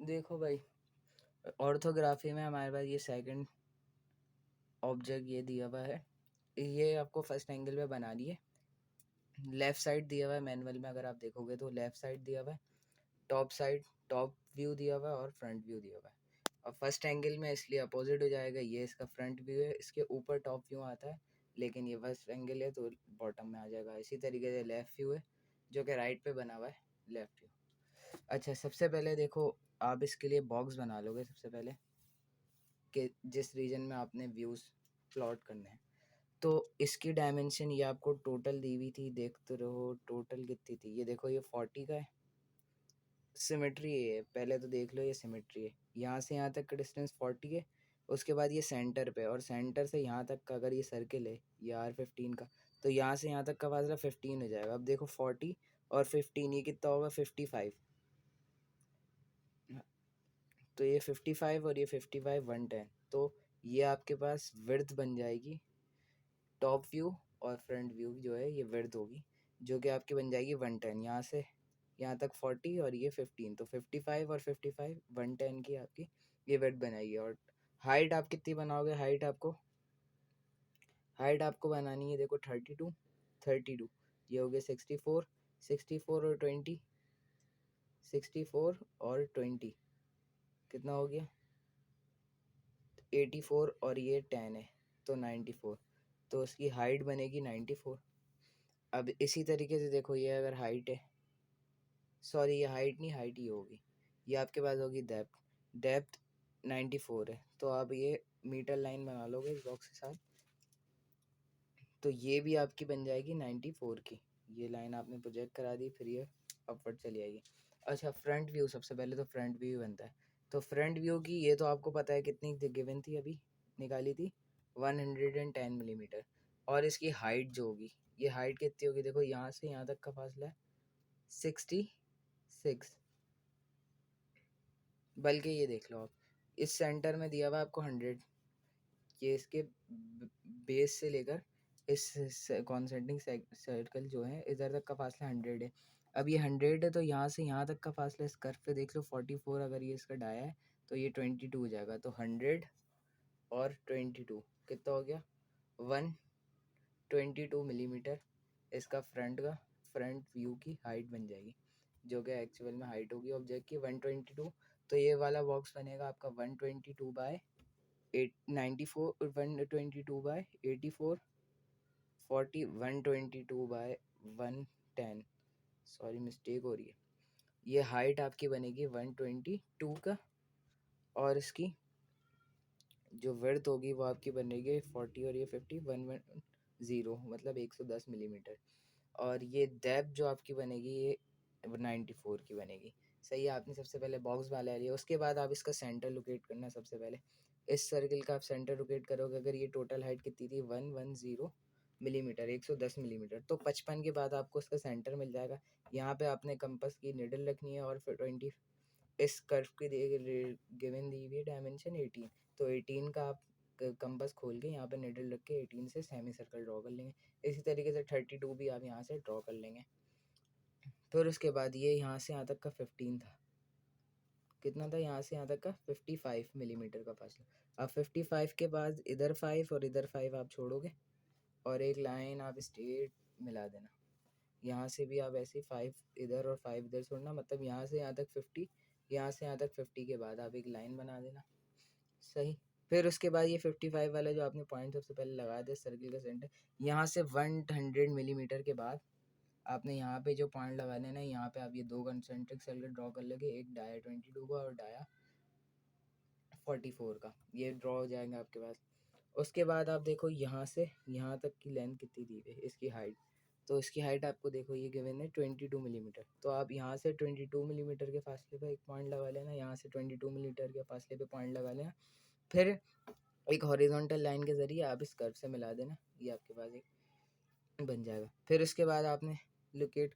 देखो भाई, ऑर्थोग्राफी में हमारे पास ये सेकंड ऑब्जेक्ट ये दिया हुआ है, ये आपको फर्स्ट एंगल में बनानी है। लेफ़्ट साइड दिया हुआ है मैनुअल में, अगर आप देखोगे तो लेफ़्ट साइड दिया हुआ है, टॉप साइड टॉप व्यू दिया हुआ है और फ्रंट व्यू दिया हुआ है। और फर्स्ट एंगल में इसलिए अपोजिट हो जाएगा, ये इसका फ्रंट व्यू है, इसके ऊपर टॉप व्यू आता है, लेकिन ये फर्स्ट एंगल है तो बॉटम में आ जाएगा। इसी तरीके से लेफ़्ट व्यू है जो कि राइट पे बना हुआ है, लेफ़्ट व्यू। अच्छा, सबसे पहले देखो, आप इसके लिए बॉक्स बना लोगे सबसे पहले कि जिस रीजन में आपने व्यूज़ प्लॉट करने हैं। तो इसकी डायमेंशन ये आपको टोटल दी हुई थी, देखते रहो टोटल कितनी थी। ये देखो, ये 40 का है, सिमेट्री है, पहले तो देख लो ये सिमेट्री है। यहाँ से यहाँ तक का डिस्टेंस 40 है, उसके बाद ये सेंटर पे, और सेंटर से यहाँ तक का अगर ये सर्किल है ये R15 का, तो यहाँ से यहाँ तक का फासला 15 हो जाएगा। अब देखो 40 और 15 ये कितना होगा, 55। तो ये 55 और ये 55 110, तो ये आपके पास विड्थ बन जाएगी। टॉप व्यू और फ्रंट व्यू जो है ये विड्थ होगी, जो कि आपकी बन जाएगी 110। यहाँ से यहाँ तक 40 और ये 15, तो 55 और 55 110 की आपकी ये विड्थ बनाएगी। और हाइट आप कितनी बनाओगे, हाइट आपको बनानी है, देखो 32 ये हो गया 64, 64 और 20, 64 और 20 कितना हो गया, 84 और ये 10 है तो 94, तो उसकी हाइट बनेगी 94। अब इसी तरीके से देखो, ये अगर हाइट है, सॉरी ये हाइट नहीं, हाइट ही होगी, ये आपके पास होगी डेप्थ 94 है, तो आप ये मीटर लाइन बना लोगे इस बॉक्स के साथ, तो ये भी आपकी बन जाएगी 94 की। ये लाइन आपने प्रोजेक्ट करा दी, फिर ये अपवर्ड चली जाएगी। अच्छा, फ्रंट व्यू, सबसे पहले तो फ्रंट व्यू बनता है। तो फ्रंट व्यू की ये तो आपको पता है कितनी गिवन थी, अभी निकाली थी 110 मिलीमीटर। और इसकी हाइट जो होगी, ये हाइट कितनी होगी, देखो यहाँ से यहाँ तक का फासला है 66, बल्कि ये देख लो आप, इस सेंटर में दिया हुआ आपको 100, ये इसके बेस से लेकर इस कॉन्सेंट्रिक सर्कल जो है इधर तक का फासला 100 है। अब ये 100 है, तो यहाँ से यहाँ तक का फासला इस कर्व पे देख लो 44, अगर ये इसका डाया है तो ये 22 हो जाएगा। तो 100 और 22 कितना हो गया, 122 मिलीमीटर इसका फ्रंट व्यू की हाइट बन जाएगी, जो कि एक्चुअल में हाइट होगी ऑब्जेक्ट की 122। तो ये वाला बॉक्स बनेगा आपका 122 by 94, 122 by 84, 40, 122 by 110, sorry mistake हो रही है। ये हाइट आपकी बनेगी 122 का, और इसकी जो विड्थ होगी वो आपकी बनेगी 40 और ये 50, 110 मतलब 110 मिलीमीटर। और ये डेप्थ जो आपकी बनेगी ये 94 की बनेगी। सही है, आपने सबसे पहले बॉक्स वाला लिया, उसके बाद आप इसका सेंटर लोकेट करना। सबसे पहले इस सर्किल का आप सेंटर लोकेट करोगे, अगर ये टोटल हाइट कितनी थी 110 मिलीमीटर, 110 मिलीमीटर, तो 55 के बाद आपको इसका सेंटर मिल जाएगा। यहाँ पे आपने कंपास की निडल रखनी है, और फिर 20 इस कर्व की गिवन दी हुई है डायमेंशन 18, तो 18 का आप कंपास खोल के यहाँ पे निडल रख के 18 से सेमी सर्कल ड्रॉ कर लेंगे। इसी तरीके से 32 भी आप यहाँ से ड्रॉ कर लेंगे। फिर उसके बाद ये यहाँ से यहाँ तक का 15 था, कितना था यहाँ से यहाँ तक का 55 मिलीमीटर का फासला। अब 55 के बाद इधर 5 और इधर 5 आप छोड़ोगे, और एक लाइन आप स्ट्रेट मिला देना। यहाँ से भी आप ऐसे 5 इधर और 5 इधर छोड़ना, मतलब यहाँ से यहाँ तक 50, यहाँ से यहाँ तक 50 के बाद आप एक लाइन बना देना। सही। फिर उसके बाद ये 55 वाला जो आपने पॉइंट सबसे पहले लगाया था सर्किल का सेंटर, यहाँ से 100 मिलीमीटर के बाद आपने यहाँ पे जो पॉइंट लगाने ना, यहाँ पे आप ये दो कंसेंट्रिक सर्किल ड्रॉ कर लोगे, एक डाया 22 का और डाया 44 का, ये ड्रॉ हो जाएंगे आपके पास। उसके बाद आप देखो यहाँ से यहाँ तक की लेंथ कितनी दी है, इसकी हाइट, तो इसकी हाइट आपको देखो ये गिवन है 22 मिलीमीटर, तो आप यहाँ से 22 मिलीमीटर के फासले पे एक पॉइंट लगा लेना, यहाँ से 22 मिलीमीटर के फासले पे पॉइंट लगा लेना, फिर एक हॉरिजॉन्टल लाइन के ज़रिए आप इस कर्व से मिला देना, ये आपके पास एक बन जाएगा। फिर इसके बाद आपने लोकेट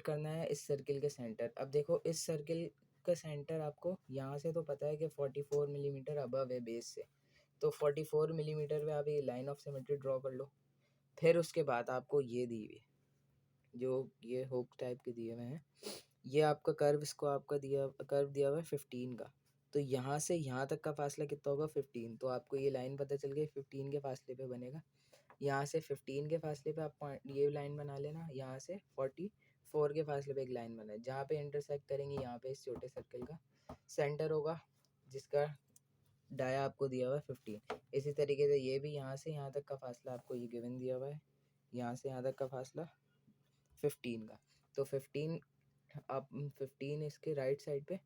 करना है, इस सर्किल के सेंटर। अब देखो इस सर्किल का सेंटर आपको यहाँ से तो पता है कि 44 मिलीमीटर अबव है बेस से, तो 44 मिलीमीटर पे आप ये लाइन ऑफ सिमेट्री ड्रॉ कर लो। फिर उसके बाद आपको ये दी हुई है, जो ये हुक टाइप के दिए हुए हैं, ये आपका कर्व, इसको आपका कर्व दिया हुआ है 15 का, तो यहाँ से यहाँ तक का फासला कितना होगा 15, तो आपको ये लाइन पता चल गई 15 के फासले पे बनेगा। यहाँ से 15 के फासले पे आप पॉइंट ये लाइन बना लेना, यहाँ से 44 के फासले पे एक लाइन बना, जहाँ पे इंटरसेक्ट करेंगे यहाँ पे इस छोटे सर्कल का सेंटर होगा, जिसका डाया आपको दिया हुआ है 15। इसी तरीके से ये भी यहाँ से यहाँ तक का फासला आपको ये गिवन दिया हुआ है, यहाँ से यहाँ तक का फासला 15 का, तो 15 आप 15 इसके राइट साइड पे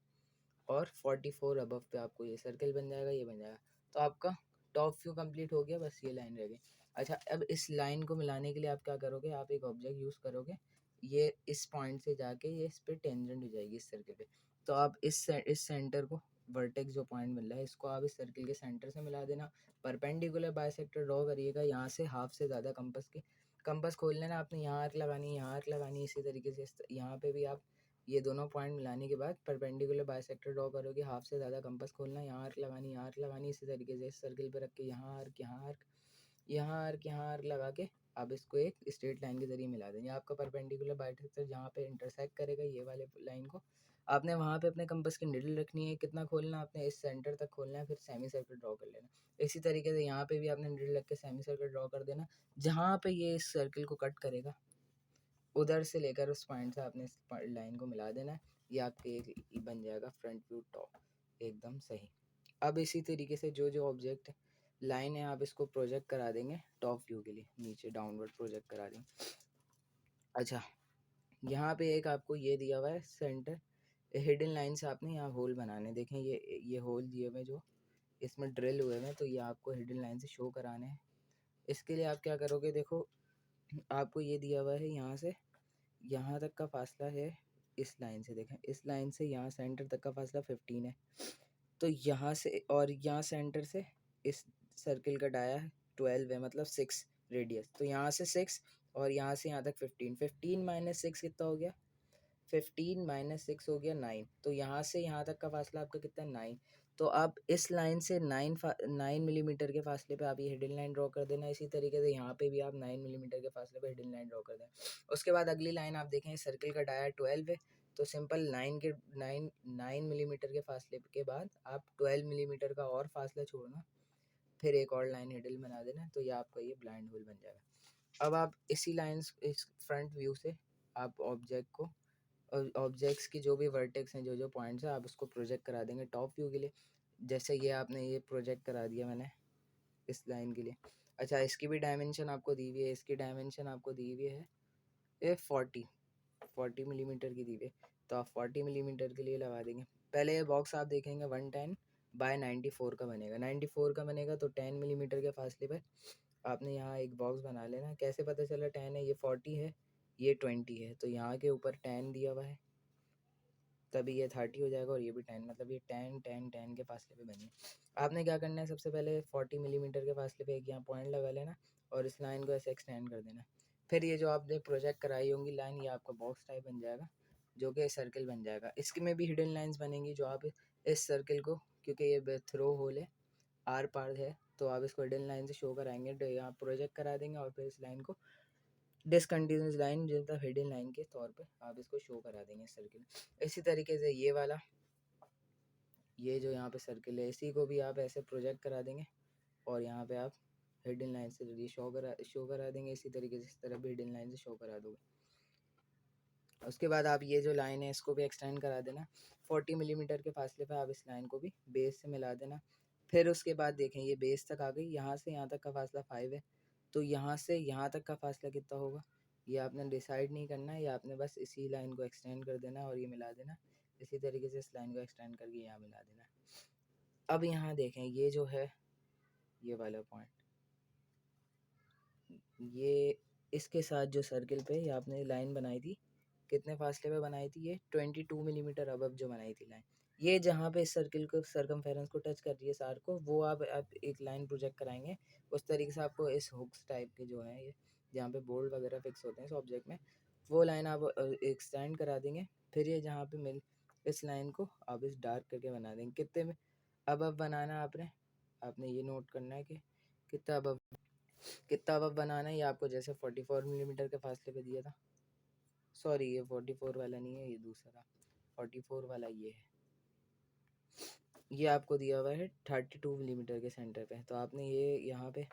और 44 अबव पे आपको ये सर्कल बन जाएगा, ये बन जाएगा। तो आपका टॉप व्यू कंप्लीट हो गया, बस ये लाइन रह गई। अच्छा, अब इस लाइन को मिलाने के लिए आप क्या करोगे, आप एक ऑब्जेक्ट यूज़ करोगे, ये इस पॉइंट से जाके ये इस पे टेंजेंट हो जाएगी इस सर्कल पे, तो आप इस सेंटर को, वर्टेक्स जो पॉइंट मिल रहा है इसको आप इस सर्कल के सेंटर से मिला देना, परपेंडिकुलर बाइसेक्टर ड्रॉ करिएगा, यहाँ से हाफ से ज़्यादा कंपास खोल लेना आपने, यहाँ आर्क लगानी है, यहाँ आर्क लगानी है, इसी तरीके से यहाँ पे भी आप ये दोनों पॉइंट मिलाने के बाद परपेंडिकुलर बाइसेक्टर ड्रॉ करोगे, हाफ से ज़्यादा कंपास खोलना, यहाँ आर्क लगानी, यहाँ आर्क लगानी, इसी तरीके से इस सर्कल पे रख के यहाँ आर्क, यहाँ आर्क, यहाँ आर्क, यहाँ आर्क लगा के आप इसको एक स्ट्रेट लाइन के जरिए मिला देंगे। आपका परपेंडिकुलर बाइसेक्टर जहाँ पे इंटरसेक्ट करेगा ये वाले लाइन को, आपने वहाँ पे अपने कंपास की निडल रखनी है, कितना खोलना आपने इस सेंटर तक खोलना है, फिर सेमी सर्कल ड्रॉ कर लेना। इसी तरीके से यहाँ पे भी आपने निडल रख के सेमी सर्कल ड्रॉ कर देना, जहाँ पे ये इस सर्कल को कट करेगा उधर से लेकर उस पॉइंट से आपने इस लाइन को मिला देना है, ये आपके एक बन जाएगा फ्रंट व्यू टॉप, एकदम सही। अब इसी तरीके से जो जो ऑब्जेक्ट लाइन है आप इसको प्रोजेक्ट करा देंगे टॉप व्यू के लिए, नीचे डाउनवर्ड प्रोजेक्ट करा देंगे। अच्छा, यहाँ पे एक आपको ये दिया हुआ है सेंटर, हिडन लाइन से आपने यहाँ होल बनाने, देखें ये होल दिए हुए जो इसमें ड्रिल हुए हैं, तो ये आपको हिडन लाइन से शो कराने हैं। इसके लिए आप क्या करोगे, देखो आपको ये दिया हुआ है यहाँ से यहाँ तक का फासला है, इस लाइन से देखें, इस लाइन से यहाँ सेंटर तक का फासला 15 है, तो यहाँ से और यहाँ सेंटर से इस सर्किल का डाया है 12 है, मतलब 6 रेडियस, तो यहाँ से 6 और यहाँ से यहाँ तक 15, 15 माइनस 6 कितना हो गया, 15 माइनस 6 हो गया 9, तो यहाँ से यहाँ तक का फासला आपका कितना है 9, तो आप इस लाइन से 9 मिलीमीटर के फासले पे आप ये हिडन लाइन ड्रॉ कर देना। इसी तरीके से यहाँ पे भी आप 9 मिलीमीटर के फासले पे हिडन लाइन ड्रॉ कर देना। उसके बाद अगली लाइन आप देखें, सर्कल का डाया 12 है, तो सिंपल 9 मिलीमीटर के फासले के बाद आप 12 मिलीमीटर का और फासला छोड़ना, फिर एक और लाइन हिडन बना देना, तो ये आपका ये ब्लाइंड होल बन जाएगा। अब आप इसी लाइन, इस फ्रंट व्यू से आप ऑब्जेक्ट को, ऑब्जेक्ट्स की जो भी वर्टेक्स हैं, जो जो पॉइंट्स हैं, आप उसको प्रोजेक्ट करा देंगे टॉप व्यू के लिए। जैसे ये आपने ये प्रोजेक्ट करा दिया मैंने इस लाइन के लिए। अच्छा, इसकी भी डायमेंशन आपको दी हुई है, इसकी डायमेंशन आपको दी हुई है ये 40 मिलीमीटर की दी हुई है, तो आप 40 मिलीमीटर के लिए लगा देंगे। पहले ये बॉक्स आप देखेंगे 110 बाय 94 का बनेगा, 94 का बनेगा, तो 10 मिलीमीटर के फासले पर आपने यहाँ एक बॉक्स बना लेना। कैसे पता चला 10 है, ये 40 है, ये 20 है, तो यहाँ के ऊपर 10 दिया हुआ है, तभी ये 30 हो जाएगा, और ये भी 10, मतलब ये 10 के फासले पे बनी है। आपने क्या करना है, सबसे पहले 40 मिलीमीटर के फासले पे एक यहाँ पॉइंट लगा लेना और इस लाइन को ऐसे एक्सटेंड कर देना। फिर ये जो आपने प्रोजेक्ट कराई होंगी लाइन, ये आपका बॉक्स टाइप बन जाएगा, जो कि सर्कल बन जाएगा। इसके में भी हिडन लाइन्स बनेंगी, जो आप इस सर्कल को, क्योंकि ये थ्रो होल है, आर पार है, तो आप इसको हिडन लाइन से शो कराएंगे, यहाँ प्रोजेक्ट करा देंगे, और फिर इस लाइन को डिसकंटिन्यूस लाइन, मतलब हिडन लाइन के तौर पे आप इसको शो करा देंगे सर्किल। इसी तरीके से ये वाला, ये जो यहाँ पे सर्किल है, इसी को भी आप ऐसे प्रोजेक्ट करा देंगे, और यहाँ पे आप हिडन लाइन से ये शो करा देंगे। इसी तरीके से इस तरह भी हिडन लाइन से शो करा दोगे। उसके बाद आप ये जो लाइन है इसको भी एक्सटेंड करा देना, 40 मिलीमीटर के फासले पे आप इस लाइन को भी बेस से मिला देना। फिर उसके बाद देखें ये बेस तक आ गई, यहाँ से यहाँ तक का फासला 5 है, तो यहाँ से यहाँ तक का फासला कितना होगा ये आपने डिसाइड नहीं करना है, ये आपने बस इसी लाइन को एक्सटेंड कर देना और ये मिला देना। इसी तरीके से इस लाइन को एक्सटेंड करके यहाँ मिला देना। अब यहाँ देखें ये जो है ये वाला पॉइंट, ये इसके साथ जो सर्किल पे ये आपने लाइन बनाई थी, कितने फासले पे बनाई थी, ये 22 मिलीमीटर अबव जो बनाई थी लाइन, ये जहाँ पे इस सर्किल को सरकमफेरेंस को टच कर रही है सार को, वो आप एक लाइन प्रोजेक्ट कराएंगे। उस तरीके से आपको इस हुक्स टाइप के जो हैं, ये जहाँ पे बोल्ट वगैरह फिक्स होते हैं इस ऑब्जेक्ट में, वो लाइन आप एक्सटेंड करा देंगे। फिर ये जहाँ पे मिल, इस लाइन को आप इस डार्क करके बना देंगे। कितने में अबव बनाना आपने आपने ये नोट करना है कि कितना अबव बनाना है। ये आपको जैसे 44 मिलीमीटर के फासले पे दिया था, सॉरी ये 44 वाला नहीं है, ये दूसरा 44 वाला ये है। ये आपको दिया हुआ है 32 मिलीमीटर के सेंटर पे। तो आपने ये यहाँ पे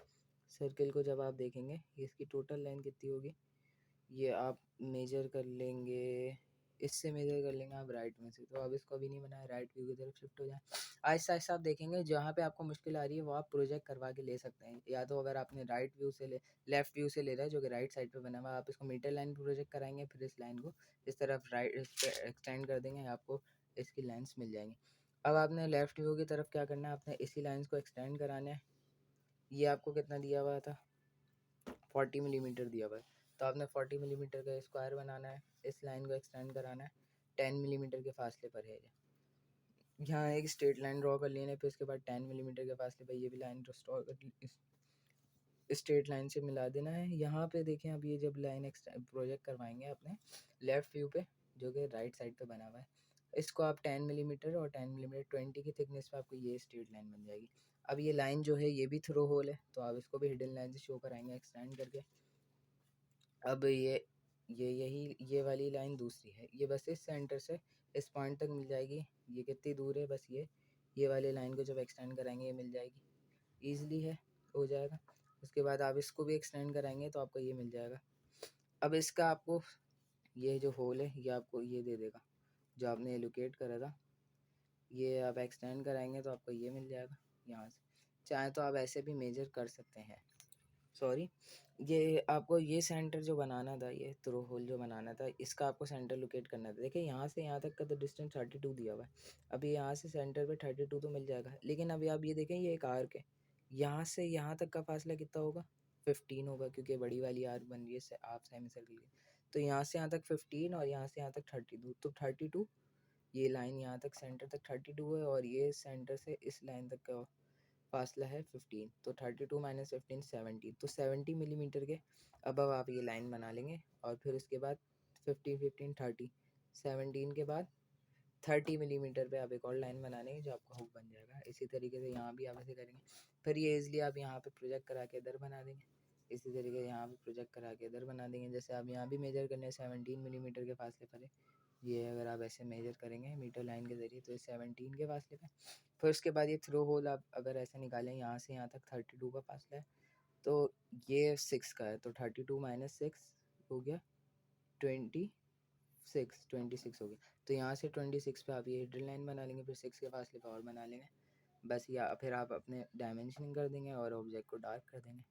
सर्किल को जब आप देखेंगे इसकी टोटल लेंथ कितनी होगी, ये आप मेजर कर लेंगे, इससे मेजर कर लेंगे आप राइट में से। तो अब इसको अभी नहीं बनाया, राइट व्यू की तरफ शिफ्ट हो जाए। आहिस्ता आहिस्ता आप देखेंगे जहाँ पे आपको मुश्किल आ रही है वो आप प्रोजेक्ट करवा के ले सकते हैं। या तो अगर आपने राइट व्यू से लेफ्ट व्यू से ले रहा है जो कि राइट साइड पे बना हुआ, आप इसको मीटर लाइन प्रोजेक्ट कराएंगे, फिर इस लाइन को इस तरफ राइट एक्सटेंड कर देंगे, आपको इसकी लाइन्स मिल जाएंगी। अब आपने लेफ्ट व्यू की तरफ क्या करना है, आपने इसी लाइन्स को एक्सटेंड कराना है। ये आपको कितना दिया हुआ था, 40 मिलीमीटर दिया हुआ है। तो आपने 40 मिलीमीटर का स्क्वायर बनाना है, इस लाइन को एक्सटेंड कराना है, 10 मिलीमीटर के फासले पर है। यहाँ एक स्ट्रेट लाइन ड्रॉ कर लेने, फिर उसके बाद 10 मिलीमीटर के फासले पर ये भी लाइन ड्रॉ कर स्ट्रेट लाइन से मिला देना है। यहाँ पे देखें, अब ये जब लाइन प्रोजेक्ट करवाएंगे अपने लेफ़्ट व्यू पे जो कि राइट साइड पे बना हुआ है, इसको आप 10 मिलीमीटर और 10 मिलीमीटर 20 की थिकनेस पे आपको ये स्ट्रेट लाइन बन जाएगी। अब ये लाइन जो है ये भी थ्रो होल है, तो आप इसको भी हिडन लाइन से शो कराएंगे एक्सटेंड करके। अब ये वाली लाइन दूसरी है, ये बस इस सेंटर से इस पॉइंट तक मिल जाएगी। ये कितनी दूर है, बस ये वाली लाइन को जब एक्सटेंड कराएंगे ये मिल जाएगी, ईजिली है, हो जाएगा। उसके बाद आप इसको भी एक्सटेंड कराएंगे तो आपको ये मिल जाएगा। अब इसका आपको ये जो होल है ये आपको ये दे देगा जो आपने एलोकेट करा था, ये आप एक्सटेंड कराएंगे तो आपको ये मिल जाएगा यहाँ से। चाहे तो आप ऐसे भी मेजर कर सकते हैं। सॉरी, ये आपको ये सेंटर जो बनाना था, ये थ्रो होल जो बनाना था, इसका आपको सेंटर लोकेट करना था। देखिए यहाँ से यहाँ तक का तो डिस्टेंस 32 दिया हुआ है। अभी यहाँ से सेंटर पे 32 तो मिल जाएगा, लेकिन अभी आप ये देखें ये एक आर्क है, यहाँ से यहाँ तक का फासला कितना होगा, 15 होगा, क्योंकि बड़ी वाली आर्क बन रही है आप सेमी सर्किल की। तो यहाँ से यहाँ तक 15 और यहाँ से यहाँ तक 32, तो 32, ये लाइन यहाँ तक सेंटर तक 32 है, और ये सेंटर से इस लाइन तक का फासला है 15। तो 32 माइनस 15 70, तो 70 मिलीमीटर के अब आप ये लाइन बना लेंगे। और फिर उसके बाद 15 15 30, 17 के बाद 30 मिलीमीटर पे आप एक और लाइन बना लेंगे जो आपका हुक बन जाएगा। इसी तरीके से यहाँ भी आप ऐसे करेंगे, फिर ये ईजिली आप यहाँ पे प्रोजेक्ट करा के इधर बना देंगे। इसी तरीके से यहाँ पे प्रोजेक्ट करा के इधर बना देंगे। जैसे आप यहाँ भी मेजर करने 17 मिलीमीटर के फासले पर है, ये अगर आप ऐसे मेजर करेंगे मीटर लाइन के ज़रिए तो 17 के फासले पे। फिर उसके बाद ये थ्रो होल आप अगर ऐसे निकालें, यहाँ से यहाँ तक 32 का फासला है, तो ये 6 का है, तो 32 माइनस 6 हो गया 26 हो गया। तो यहाँ से 26 पे आप ये हिडन लाइन बना लेंगे, फिर 6 के फासले पे और बना लेंगे बस, या फिर आप अपने डायमेंशनिंग कर देंगे और ऑब्जेक्ट को डार्क कर देंगे।